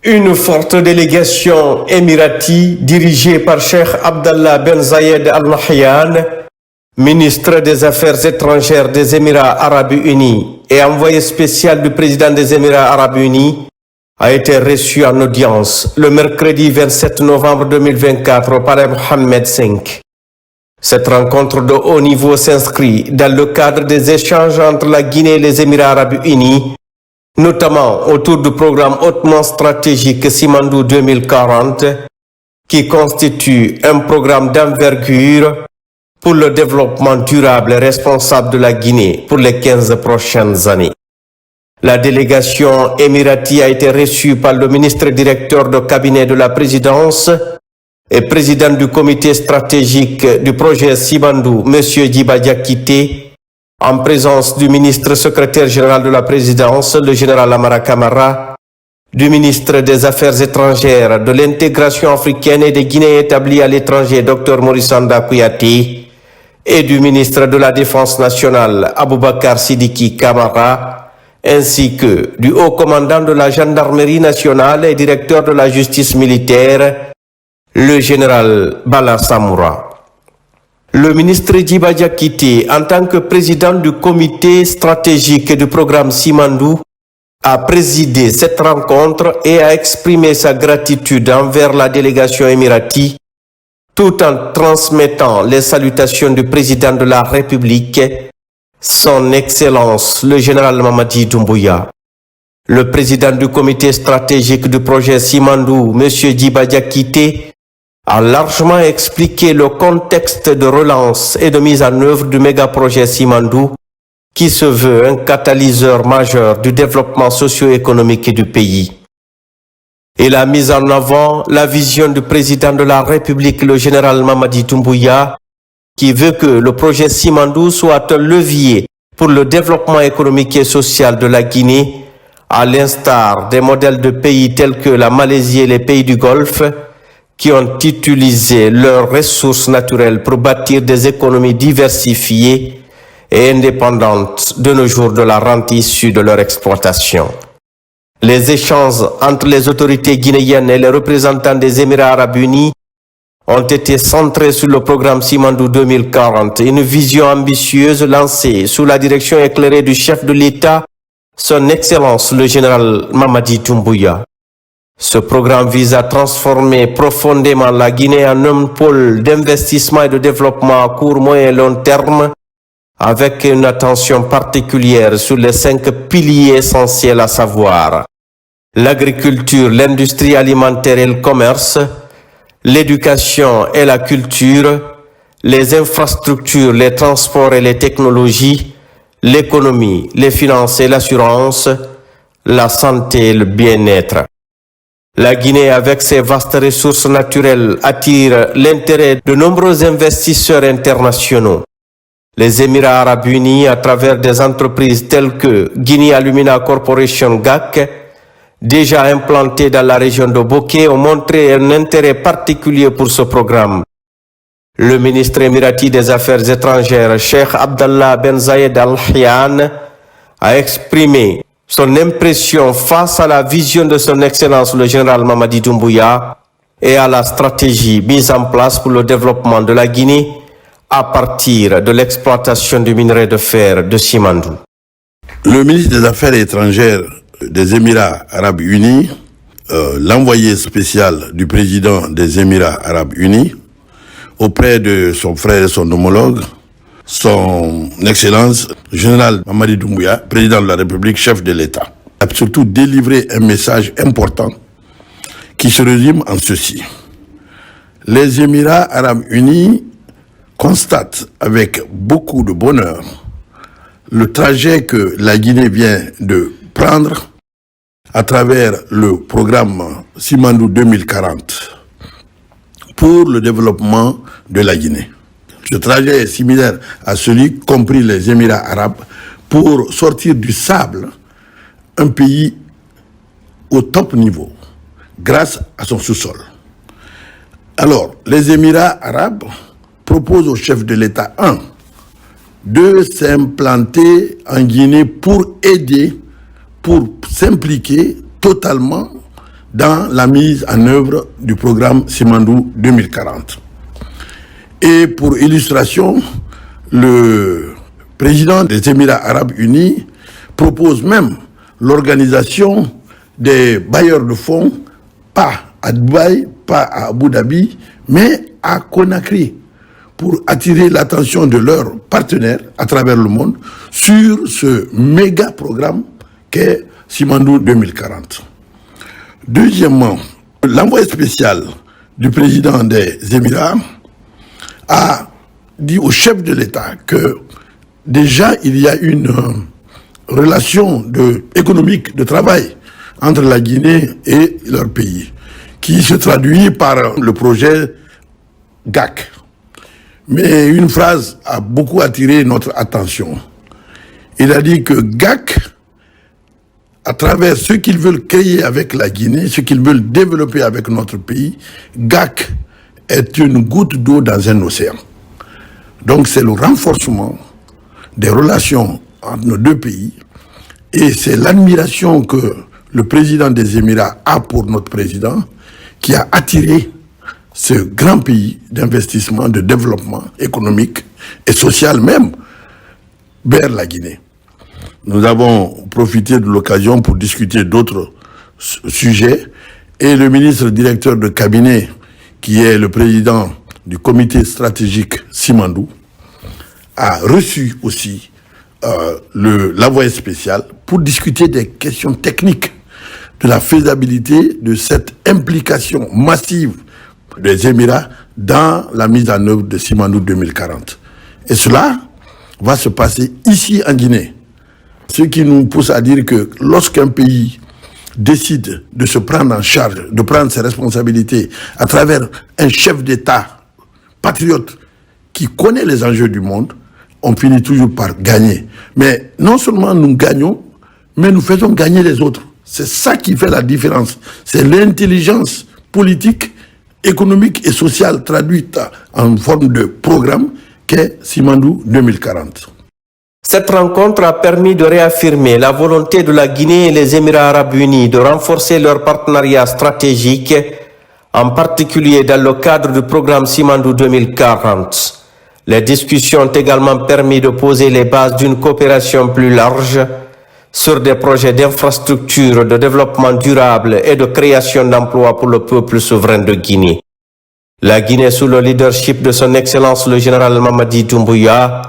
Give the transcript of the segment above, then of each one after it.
Une forte délégation émirati dirigée par Cheikh Abdallah Ben Zayed Al Nahyan, ministre des Affaires étrangères des Émirats Arabes Unis et envoyé spécial du président des Émirats Arabes Unis, a été reçu en audience le mercredi 27 novembre 2024 au palais Mohammed V. Cette rencontre de haut niveau s'inscrit dans le cadre des échanges entre la Guinée et les Émirats Arabes Unis, notamment autour du programme hautement stratégique Simandou 2040, qui constitue un programme d'envergure pour le développement durable et responsable de la Guinée pour les 15 prochaines années. La délégation émirati a été reçue par le ministre directeur de cabinet de la présidence et président du comité stratégique du projet Simandou, M. Djiba Diakité, en présence du ministre secrétaire général de la présidence, le général Amara Camara, du ministre des Affaires étrangères, de l'intégration africaine et des Guinéens établis à l'étranger, Dr Morissanda Kouyaté, et du ministre de la Défense nationale, Aboubakar Sidiki Camara, ainsi que du haut commandant de la gendarmerie nationale et directeur de la justice militaire, le général Bala Samoura. Le ministre Djiba Diakité, en tant que président du comité stratégique du programme Simandou, a présidé cette rencontre et a exprimé sa gratitude envers la délégation émirati, tout en transmettant les salutations du président de la République, son Excellence le général Mamadi Doumbouya. Le président du comité stratégique du projet Simandou, M. Djiba Diakité, a largement expliqué le contexte de relance et de mise en œuvre du méga-projet Simandou, qui se veut un catalyseur majeur du développement socio-économique du pays. Il a mis en avant la vision du président de la République, le général Mamadi Doumbouya, qui veut que le projet Simandou soit un levier pour le développement économique et social de la Guinée, à l'instar des modèles de pays tels que la Malaisie et les pays du Golfe, qui ont utilisé leurs ressources naturelles pour bâtir des économies diversifiées et indépendantes de nos jours de la rente issue de leur exploitation. Les échanges entre les autorités guinéennes et les représentants des Émirats Arabes Unis ont été centrés sur le programme Simandou 2040, une vision ambitieuse lancée sous la direction éclairée du chef de l'État, son Excellence le général Mamadi Doumbouya. Ce programme vise à transformer profondément la Guinée en un pôle d'investissement et de développement à court, moyen et long terme, avec une attention particulière sur les 5 piliers essentiels, à savoir l'agriculture, l'industrie alimentaire et le commerce, l'éducation et la culture, les infrastructures, les transports et les technologies, l'économie, les finances et l'assurance, la santé et le bien-être. La Guinée, avec ses vastes ressources naturelles, attire l'intérêt de nombreux investisseurs internationaux. Les Émirats Arabes Unis, à travers des entreprises telles que Guinea Alumina Corporation GAC, déjà implantées dans la région de Bokeh, ont montré un intérêt particulier pour ce programme. Le ministre émirati des Affaires étrangères, Cheikh Abdallah Ben Zayed Al Nahyan, a exprimé son impression face à la vision de son Excellence le général Mamadi Doumbouya et à la stratégie mise en place pour le développement de la Guinée à partir de l'exploitation du minerai de fer de Simandou. Le ministre des Affaires étrangères des Émirats Arabes Unis, l'envoyé spécial du président des Émirats Arabes Unis, auprès de son frère et son homologue, son Excellence, le général Mamadi Doumbouya, président de la République, chef de l'État, a surtout délivré un message important qui se résume en ceci. Les Émirats Arabes Unis constatent avec beaucoup de bonheur le trajet que la Guinée vient de prendre à travers le programme Simandou 2040 pour le développement de la Guinée. Ce trajet est similaire à celui compris les Émirats arabes pour sortir du sable un pays au top niveau grâce à son sous-sol. Alors, les Émirats arabes proposent au chef de l'État, de s'implanter en Guinée pour aider, pour s'impliquer totalement dans la mise en œuvre du programme Simandou 2040. Et pour illustration, le président des Émirats arabes unis propose même l'organisation des bailleurs de fonds, pas à Dubaï, pas à Abu Dhabi, mais à Conakry, pour attirer l'attention de leurs partenaires à travers le monde sur ce méga programme qu'est Simandou 2040. Deuxièmement, l'envoyé spécial du président des Émirats a dit au chef de l'État que déjà il y a une relation économique de travail entre la Guinée et leur pays, qui se traduit par le projet GAC. Mais une phrase a beaucoup attiré notre attention. Il a dit que GAC, à travers ce qu'ils veulent créer avec la Guinée, ce qu'ils veulent développer avec notre pays, GAC est une goutte d'eau dans un océan. Donc c'est le renforcement des relations entre nos deux pays, et c'est l'admiration que le président des Émirats a pour notre président qui a attiré ce grand pays d'investissement, de développement économique et social même vers la Guinée. Nous avons profité de l'occasion pour discuter d'autres sujets, et le ministre directeur de cabinet, qui est le président du comité stratégique Simandou, a reçu aussi l'envoyé spécial pour discuter des questions techniques de la faisabilité de cette implication massive des Émirats dans la mise en œuvre de Simandou 2040. Et cela va se passer ici en Guinée. Ce qui nous pousse à dire que lorsqu'un pays décide de se prendre en charge, de prendre ses responsabilités à travers un chef d'État patriote qui connaît les enjeux du monde, on finit toujours par gagner. Mais non seulement nous gagnons, mais nous faisons gagner les autres. C'est ça qui fait la différence. C'est l'intelligence politique, économique et sociale traduite en forme de programme qu'est Simandou 2040. Cette rencontre a permis de réaffirmer la volonté de la Guinée et les Émirats arabes unis de renforcer leur partenariat stratégique, en particulier dans le cadre du programme Simandou 2040. Les discussions ont également permis de poser les bases d'une coopération plus large sur des projets d'infrastructure, de développement durable et de création d'emplois pour le peuple souverain de Guinée. La Guinée, sous le leadership de son Excellence le général Mamadi Doumbouya,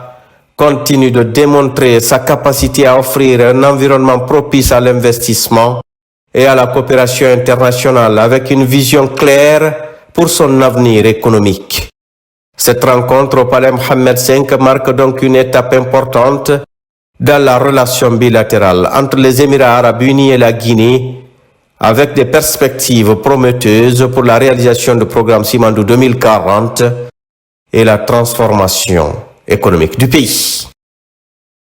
continue de démontrer sa capacité à offrir un environnement propice à l'investissement et à la coopération internationale avec une vision claire pour son avenir économique. Cette rencontre au Palais Mohammed V marque donc une étape importante dans la relation bilatérale entre les Émirats arabes unis et la Guinée, avec des perspectives prometteuses pour la réalisation du programme Simandou 2040 et la transformation économique du pays.